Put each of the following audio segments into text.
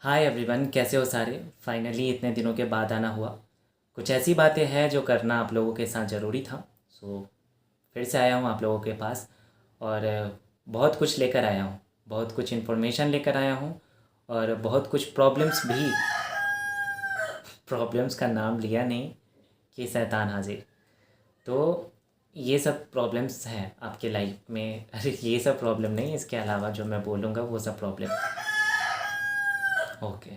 Hi everyone, कैसे हो सारे। फाइनली इतने दिनों के बाद आना हुआ। कुछ ऐसी बातें हैं जो करना आप लोगों के साथ ज़रूरी था। सो फिर से आया हूँ आप लोगों के पास। और बहुत कुछ लेकर आया हूँ। बहुत कुछ इन्फॉर्मेशन लेकर आया हूँ। और बहुत कुछ प्रॉब्लम्स भी। प्रॉब्लम्स का नाम लिया नहीं कि शैतान हाजिर। तो ये सब प्रॉब्लम्स हैं आपके लाइफ में। अरे ये सब प्रॉब्लम नहीं, इसके अलावा जो मैं बोलूँगा वो सब प्रॉब्लम। ओके।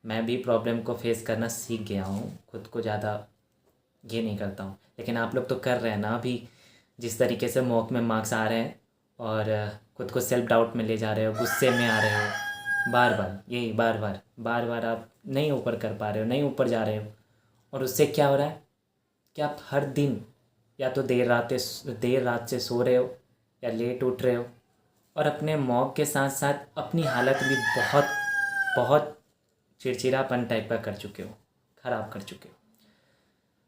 मैं भी प्रॉब्लम को फेस करना सीख गया हूँ। खुद को ज़्यादा ये नहीं करता हूँ, लेकिन आप लोग तो कर रहे हैं ना अभी। जिस तरीके से मॉक में मार्क्स आ रहे हैं और खुद को सेल्फ डाउट में ले जा रहे हो, गुस्से में आ रहे हो। बार बार यही बार बार आप नहीं ऊपर कर पा रहे हो, नहीं ऊपर जा रहे हो। और उससे क्या हो रहा है कि आप हर दिन या तो देर रात से सो रहे हो या लेट उठ रहे हो। और अपने मॉक के साथ साथ अपनी हालत भी बहुत बहुत चिड़चिड़ापन टाइप का कर चुके हो, ख़राब कर चुके हो।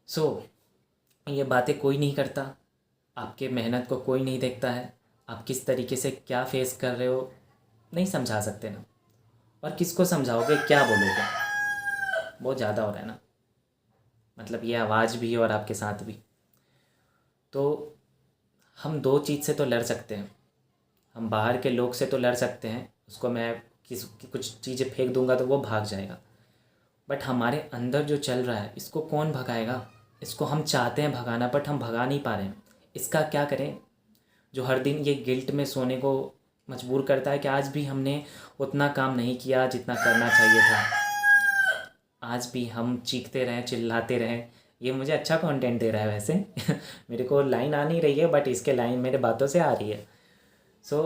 सो ये बातें कोई नहीं करता। आपके मेहनत को कोई नहीं देखता है। आप किस तरीके से क्या फेस कर रहे हो नहीं समझा सकते ना। और किसको समझाओगे, क्या बोलोगे। बहुत ज़्यादा हो रहा है ना। मतलब ये आवाज़ भी और आपके साथ भी। तो हम दो चीज़ से तो लड़ सकते हैं। हम बाहर के लोग से तो लड़ सकते हैं, उसको मैं कुछ चीज़ें फेंक दूंगा तो वो भाग जाएगा। बट हमारे अंदर जो चल रहा है इसको कौन भगाएगा। इसको हम चाहते हैं भगाना, बट हम भगा नहीं पा रहे हैं। इसका क्या करें। जो हर दिन ये गिल्ट में सोने को मजबूर करता है कि आज भी हमने उतना काम नहीं किया जितना करना चाहिए था। आज भी हम चीखते रहें, चिल्लाते रहें। ये मुझे अच्छा कंटेंट दे रहा है वैसे। मेरे को लाइन आ नहीं रही है, बट इसके लाइन मेरे बातों से आ रही है। सो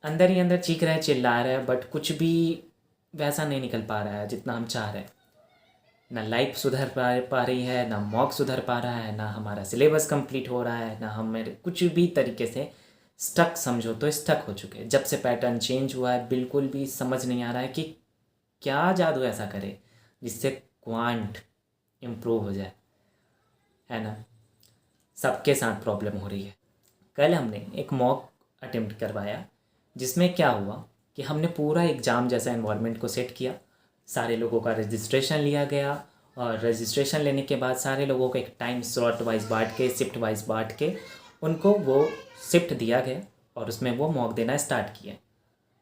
अंदर ही अंदर चीख रहे हैं, चिल्ला रहे हैं, बट कुछ भी वैसा नहीं निकल पा रहा है जितना हम चाह रहे हैं। ना लाइफ सुधर पा रही है, ना मॉक सुधर पा रहा है, ना हमारा सिलेबस कंप्लीट हो रहा है, ना हम मेरे कुछ भी तरीके से स्टक, समझो तो स्टक हो चुके हैं। जब से पैटर्न चेंज हुआ है बिल्कुल भी समझ नहीं आ रहा है कि क्या जादू ऐसा करे जिससे क्वांट इम्प्रूव हो जाए। है ना। सबके साथ प्रॉब्लम हो रही है। कल हमने एक मॉक अटेम्प्ट करवाया, जिसमें क्या हुआ कि हमने पूरा एग्ज़ाम जैसा एनवायरनमेंट को सेट किया। सारे लोगों का रजिस्ट्रेशन लिया गया। और रजिस्ट्रेशन लेने के बाद सारे लोगों को एक टाइम स्लॉट वाइज बांट के, शिफ्ट वाइज बांट के उनको वो शिफ्ट दिया गया। और उसमें वो मॉक देना स्टार्ट किए।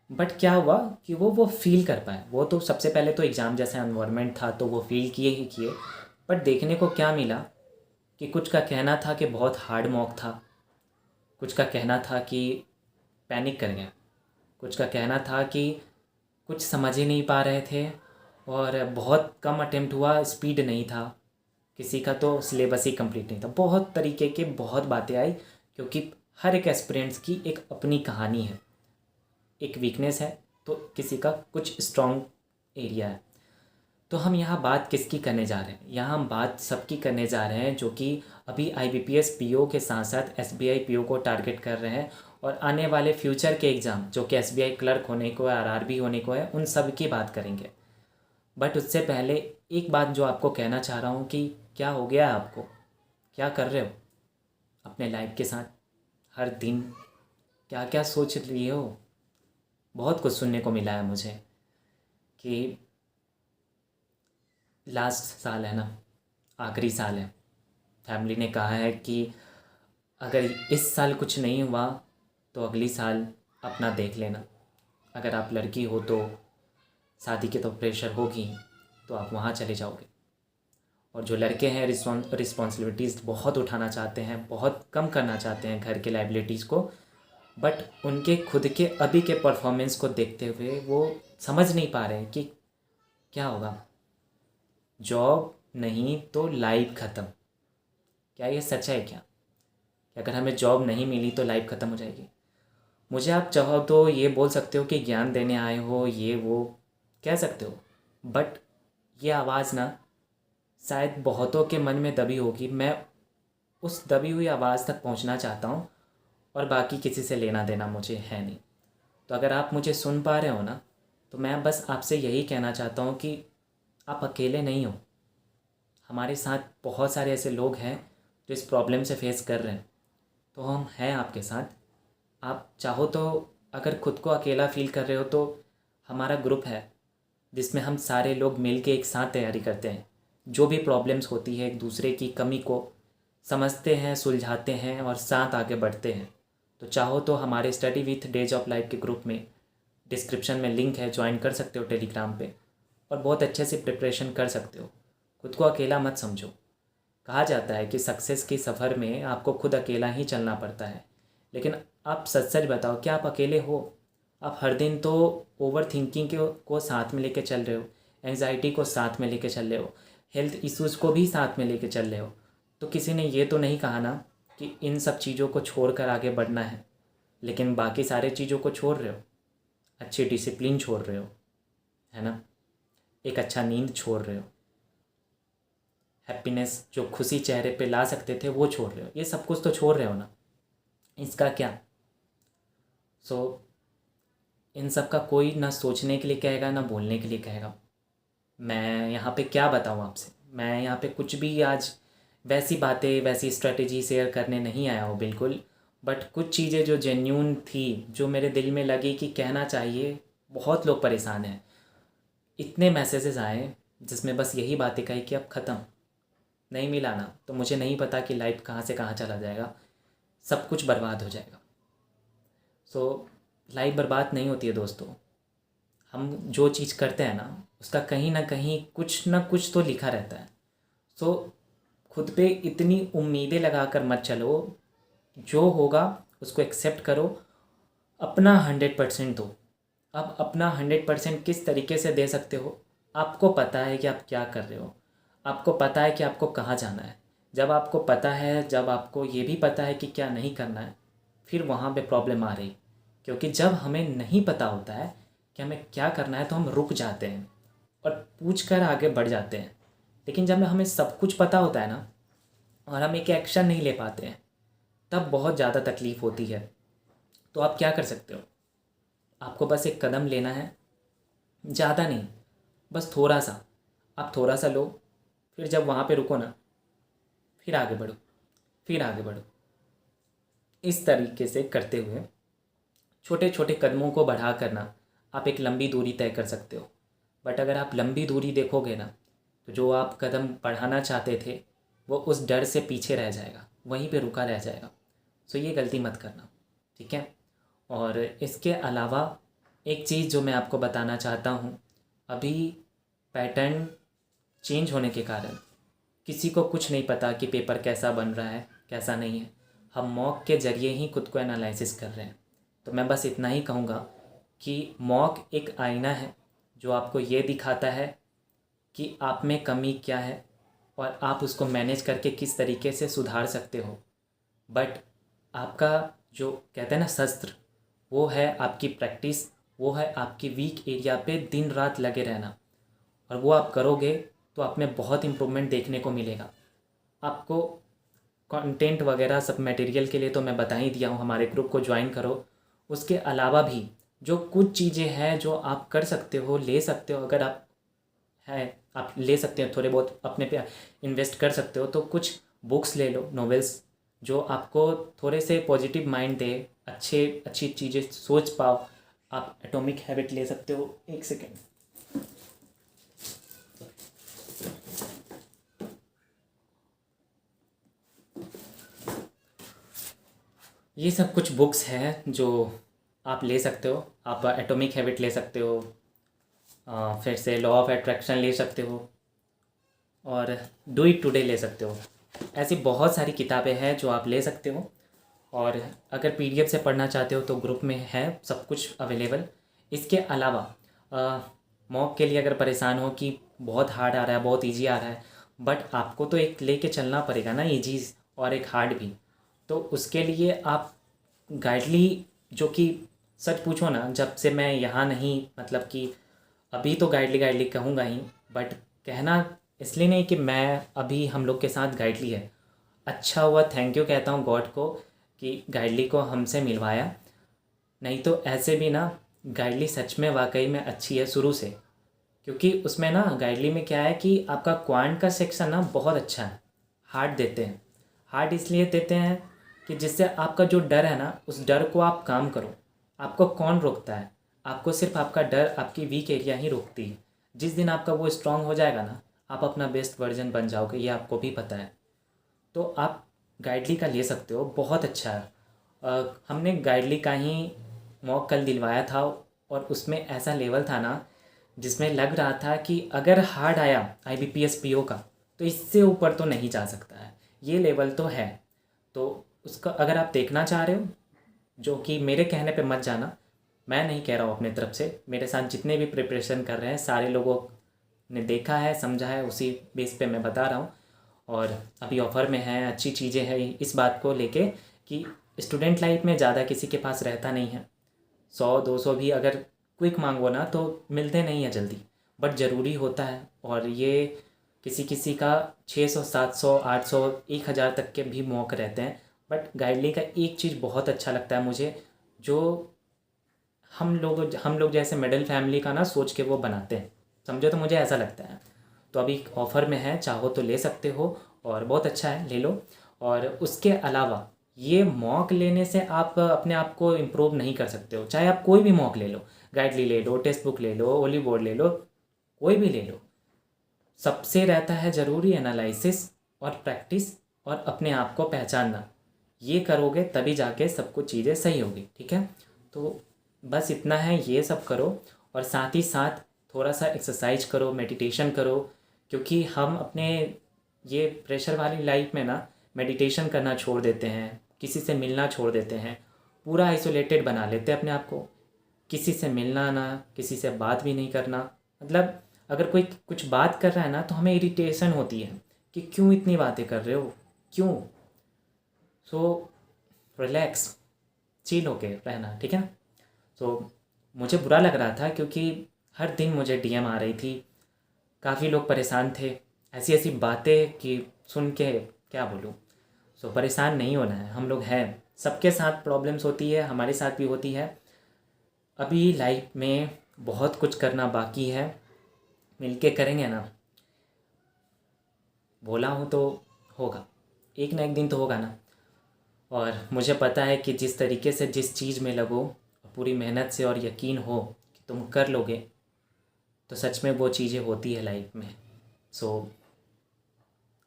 बट क्या हुआ कि वो फील कर पाए। वो तो सबसे पहले तो एग्ज़ाम जैसा एनवायरनमेंट था तो वो फील किए ही किए। बट देखने को क्या मिला कि कुछ का कहना था कि बहुत हार्ड मॉक था। कुछ का कहना था कि पैनिक कर गया। कुछ का कहना था कि कुछ समझ ही नहीं पा रहे थे। और बहुत कम अटेम्प्ट हुआ, स्पीड नहीं था। किसी का तो सिलेबस ही कंप्लीट नहीं था। बहुत तरीके के बहुत बातें आई, क्योंकि हर एक एस्पिरेंट्स की एक अपनी कहानी है। एक वीकनेस है तो किसी का कुछ स्ट्रॉन्ग एरिया है। तो हम यहाँ बात किसकी करने जा रहे हैं। यहाँ हम बात सबकी करने जा रहे हैं जो कि अभी आईबीपीएस पीओ के साथ साथ एसबीआई पीओ को टारगेट कर रहे हैं। और आने वाले फ्यूचर के एग्ज़ाम जो कि एसबीआई क्लर्क होने को है, आरआरबी होने को है, उन सब की बात करेंगे। बट उससे पहले एक बात जो आपको कहना चाह रहा हूँ कि क्या हो गया है आपको। क्या कर रहे हो अपने लाइफ के साथ हर दिन। क्या क्या सोच लिए हो। बहुत कुछ सुनने को मिला है मुझे कि लास्ट साल है ना, आखिरी साल है। फैमिली ने कहा है कि अगर इस साल कुछ नहीं हुआ तो अगली साल अपना देख लेना। अगर आप लड़की हो तो शादी के तो प्रेशर होगी, तो आप वहाँ चले जाओगे। और जो लड़के हैं रिस्पॉन्सिबिलिटीज़ बहुत उठाना चाहते हैं, बहुत कम करना चाहते हैं घर के लाइबिलिटीज़ को। बट उनके खुद के अभी के परफॉर्मेंस को देखते हुए वो समझ नहीं पा रहे हैं कि क्या होगा। जॉब नहीं तो लाइफ ख़त्म। क्या ये सच है क्या कि अगर हमें जॉब नहीं मिली तो लाइफ ख़त्म हो जाएगी। मुझे आप चाहो तो ये बोल सकते हो कि ज्ञान देने आए हो, ये वो कह सकते हो। बट ये आवाज़ ना शायद बहुतों के मन में दबी होगी। मैं उस दबी हुई आवाज़ तक पहुंचना चाहता हूं। और बाकी किसी से लेना देना मुझे है नहीं। तो अगर आप मुझे सुन पा रहे हो ना, तो मैं बस आपसे यही कहना चाहता हूं कि आप अकेले नहीं हो। हमारे साथ बहुत सारे ऐसे लोग हैं जो इस प्रॉब्लम से फेस कर रहे हैं। तो हम हैं आपके साथ। आप चाहो तो, अगर खुद को अकेला फ़ील कर रहे हो तो हमारा ग्रुप है। जिसमें हम सारे लोग मिल के एक साथ तैयारी करते हैं। जो भी प्रॉब्लम्स होती है एक दूसरे की कमी को समझते हैं, सुलझाते हैं और साथ आगे बढ़ते हैं। तो चाहो तो हमारे study with days of life के ग्रुप में डिस्क्रिप्शन में लिंक है, ज्वाइन कर सकते हो टेलीग्राम पे, और बहुत अच्छे से प्रिपरेशन कर सकते हो। खुद को अकेला मत समझो। कहा जाता है कि सक्सेस के सफ़र में आपको खुद अकेला ही चलना पड़ता है, लेकिन आप सच सच बताओ, क्या आप अकेले हो? आप हर दिन तो ओवर थिंकिंग को साथ में लेके चल रहे हो, एंजाइटी को साथ में लेके चल रहे हो, हेल्थ इश्यूज़ को भी साथ में लेके चल रहे हो। तो किसी ने ये तो नहीं कहा ना कि इन सब चीज़ों को छोड़कर आगे बढ़ना है, लेकिन बाकी सारे चीज़ों को छोड़ रहे हो। अच्छी डिसिप्लिन छोड़ रहे हो, है ना? एक अच्छा नींद छोड़ रहे हो, हैप्पीनेस जो खुशी चेहरे पे ला सकते थे वो छोड़ रहे हो। ये सब कुछ तो छोड़ रहे हो ना, इसका क्या? सो इन सब का कोई ना सोचने के लिए कहेगा ना बोलने के लिए कहेगा। मैं यहाँ पे क्या बताऊँ आपसे? मैं यहाँ पे कुछ भी आज वैसी बातें, वैसी स्ट्रेटेजी शेयर करने नहीं आया हूँ बिल्कुल। बट कुछ चीज़ें जो जेन्यून थी, जो मेरे दिल में लगी कि कहना चाहिए। बहुत लोग परेशान हैं, इतने मैसेजेस आए जिसमें बस यही बातें कही कि अब ख़त्म, नहीं मिला ना तो मुझे नहीं पता कि लाइफ कहाँ से कहाँ चला जाएगा, सब कुछ बर्बाद हो जाएगा। सो लाइफ बर्बाद नहीं होती है दोस्तों। हम जो चीज़ करते हैं ना उसका कहीं ना कहीं कुछ ना कुछ तो लिखा रहता है। सो खुद पे इतनी उम्मीदें लगा कर मत चलो। जो होगा उसको एक्सेप्ट करो, अपना 100% दो। अब अपना 100% किस तरीके से दे सकते हो? आपको पता है कि आप क्या कर रहे हो, आपको पता है कि आपको कहाँ जाना है। जब आपको पता है, जब आपको ये भी पता है कि क्या नहीं करना है, फिर वहाँ पे प्रॉब्लम आ रही। क्योंकि जब हमें नहीं पता होता है कि हमें क्या करना है तो हम रुक जाते हैं और पूछ कर आगे बढ़ जाते हैं। लेकिन जब हमें सब कुछ पता होता है ना और हम एक एक्शन नहीं ले पाते हैं, तब बहुत ज़्यादा तकलीफ़ होती है। तो आप क्या कर सकते हो? आपको बस एक कदम लेना है, ज़्यादा नहीं, बस थोड़ा सा। आप थोड़ा सा लो, फिर जब वहाँ पे रुको ना, फिर आगे बढ़ो, फिर आगे बढ़ो। इस तरीके से करते हुए छोटे छोटे कदमों को बढ़ा करना आप एक लंबी दूरी तय कर सकते हो। बट अगर आप लंबी दूरी देखोगे ना तो जो आप कदम बढ़ाना चाहते थे वो उस डर से पीछे रह जाएगा, वहीं पे रुका रह जाएगा। सो ये गलती मत करना, ठीक है? और इसके अलावा एक चीज़ जो मैं आपको बताना चाहता हूँ, अभी पैटर्न चेंज होने के कारण किसी को कुछ नहीं पता कि पेपर कैसा बन रहा है, कैसा नहीं है। हम मॉक के ज़रिए ही खुद को एनालिसिस कर रहे हैं। तो मैं बस इतना ही कहूँगा कि मॉक एक आईना है जो आपको ये दिखाता है कि आप में कमी क्या है और आप उसको मैनेज करके किस तरीके से सुधार सकते हो। बट आपका जो कहते हैं ना शस्त्र, वो है आपकी प्रैक्टिस, वो है आपकी वीक एरिया पे दिन रात लगे रहना। और वो आप करोगे तो आप में बहुत इम्प्रूवमेंट देखने को मिलेगा। आपको कंटेंट वगैरह सब मटेरियल के लिए तो मैं बता ही दिया हूँ, हमारे ग्रुप को ज्वाइन करो। उसके अलावा भी जो कुछ चीज़ें हैं जो आप कर सकते हो, ले सकते हो, अगर आप है आप ले सकते हो, थोड़े बहुत अपने पे इन्वेस्ट कर सकते हो, तो कुछ बुक्स ले लो, नॉवेल्स, जो आपको थोड़े से पॉजिटिव माइंड दे, अच्छी चीज़ें सोच पाओ। आप एटॉमिक हैबिट ले सकते हो। एक सेकेंड, ये सब कुछ बुक्स हैं जो आप ले सकते हो। आप एटॉमिक हैबिट ले सकते हो, फिर से लॉ ऑफ अट्रैक्शन ले सकते हो, और डू इट टुडे ले सकते हो। ऐसी बहुत सारी किताबें हैं जो आप ले सकते हो। और अगर पीडीएफ से पढ़ना चाहते हो तो ग्रुप में है सब कुछ अवेलेबल। इसके अलावा मॉक के लिए अगर परेशान हो कि बहुत हार्ड आ रहा है, बहुत इजी आ रहा है, बट आपको तो एक लेके चलना पड़ेगा ना, इजी और एक हार्ड भी। तो उसके लिए आप गाइडली, जो कि सच पूछो ना, जब से मैं यहाँ नहीं, मतलब कि अभी तो गाइडली गाइडली कहूँगा ही, बट कहना इसलिए नहीं कि मैं अभी हम लोग के साथ गाइडली है। अच्छा हुआ, थैंक यू कहता हूँ गॉड को कि गाइडली को हमसे मिलवाया। नहीं तो ऐसे भी ना गाइडली सच में वाकई में अच्छी है शुरू से। क्योंकि उसमें ना गाइडली में क्या है कि आपका क्वांट का सेक्शन ना बहुत अच्छा है। हार्ड देते हैं, हार्ड इसलिए देते हैं कि जिससे आपका जो डर है ना, उस डर को आप काम करो। आपको कौन रोकता है? आपको सिर्फ आपका डर, आपकी वीक एरिया ही रोकती है। जिस दिन आपका वो स्ट्रांग हो जाएगा ना, आप अपना बेस्ट वर्जन बन जाओगे, ये आपको भी पता है। तो आप गाइडली का ले सकते हो, बहुत अच्छा है। हमने गाइडली का ही मॉक कल दिलवाया था, और उसमें ऐसा लेवल था ना जिसमें लग रहा था कि अगर हार्ड आया IBPS PO का तो इससे ऊपर तो नहीं जा सकता है, ये लेवल तो है। तो उसका अगर आप देखना चाह रहे हो, जो कि मेरे कहने पे मत जाना, मैं नहीं कह रहा हूँ अपने तरफ से, मेरे साथ जितने भी प्रिपरेशन कर रहे हैं सारे लोगों ने देखा है, समझा है, उसी बेस पे मैं बता रहा हूँ। और अभी ऑफ़र में है, अच्छी चीज़ें हैं इस बात को लेके कि स्टूडेंट लाइफ में ज़्यादा किसी के पास रहता नहीं है। 100-200 भी अगर क्विक मांगो ना तो मिलते नहीं है जल्दी, बट ज़रूरी होता है। और ये किसी किसी का 600 700 800 1000 तक के भी मौके रहते हैं। बट गाइडली का एक चीज़ बहुत अच्छा लगता है मुझे, जो हम लोग जैसे मिडिल फैमिली का ना सोच के वो बनाते हैं, समझो, तो मुझे ऐसा लगता है। तो अभी ऑफ़र में है, चाहो तो ले सकते हो, और बहुत अच्छा है, ले लो। और उसके अलावा ये मॉक लेने से आप अपने आप को इम्प्रूव नहीं कर सकते हो, चाहे आप कोई भी मॉक ले लो, गाइडली ले लो, टेक्स्ट बुक ले लो, ओली बोर्ड ले लो, कोई भी ले लो, सबसे रहता है ज़रूरी एनालिसिस और प्रैक्टिस और अपने आप को पहचानना। ये करोगे तभी जाके सब कुछ चीज़ें सही होगी, ठीक है। तो बस इतना है, ये सब करो, और साथ ही साथ थोड़ा सा एक्सरसाइज करो, मेडिटेशन करो, क्योंकि हम अपने ये प्रेशर वाली लाइफ में ना मेडिटेशन करना छोड़ देते हैं, किसी से मिलना छोड़ देते हैं, पूरा आइसोलेटेड बना लेते हैं अपने आप को, किसी से मिलना ना, किसी से बात भी नहीं करना। मतलब अगर कोई कुछ बात कर रहा है ना तो हमें इरिटेशन होती है कि क्यों इतनी बातें कर रहे हो, क्यों। सो रिलैक्स, चिल होके रहना, ठीक है। तो मुझे बुरा लग रहा था क्योंकि हर दिन मुझे DM आ रही थी, काफ़ी लोग परेशान थे, ऐसी ऐसी बातें कि सुन के क्या बोलूँ। सो परेशान नहीं होना है, हम लोग हैं, सबके साथ प्रॉब्लम्स होती है, हमारे साथ भी होती है। अभी लाइफ में बहुत कुछ करना बाकी है, मिलके करेंगे ना, बोला हूँ तो होगा, एक ना एक दिन तो होगा ना। और मुझे पता है कि जिस तरीके से जिस चीज़ में लगो, पूरी मेहनत से, और यकीन हो कि तुम कर लोगे, तो सच में वो चीज़ें होती है लाइफ में। सो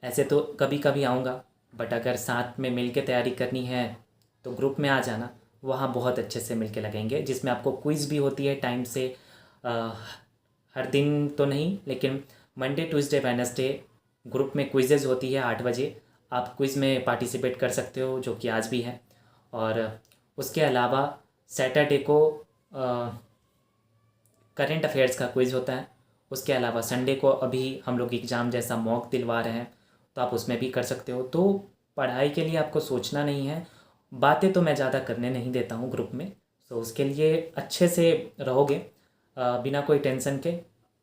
ऐसे तो कभी कभी आऊँगा, बट अगर साथ में मिल के तैयारी करनी है तो ग्रुप में आ जाना, वहाँ बहुत अच्छे से मिल के लगेंगे, जिसमें आपको क्विज़ भी होती है टाइम से। अ, हर दिन तो नहीं, लेकिन मंडे ट्यूसडे वेडनेसडे ग्रुप में क्विज़ेज़ होती है 8 बजे, आप क्विज़ में पार्टिसिपेट कर सकते हो, जो कि आज भी है। और उसके अलावा सैटरडे को करंट अफेयर्स का क्विज़ होता है। उसके अलावा संडे को अभी हम लोग एग्ज़ाम जैसा मॉक दिलवा रहे हैं, तो आप उसमें भी कर सकते हो। तो पढ़ाई के लिए आपको सोचना नहीं है, बातें तो मैं ज़्यादा करने नहीं देता हूँ ग्रुप में। तो उसके लिए अच्छे से रहोगे, बिना कोई टेंशन के।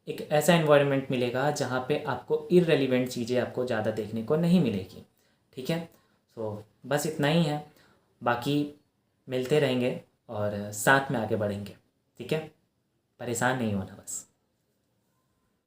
एक ऐसा इन्वायरमेंट मिलेगा जहाँ पे आपको इररेलेवेंट चीज़ें आपको ज़्यादा देखने को नहीं मिलेगी, ठीक है। तो बस इतना ही है, बाकी मिलते रहेंगे और साथ में आगे बढ़ेंगे, ठीक है। परेशान नहीं होना बस।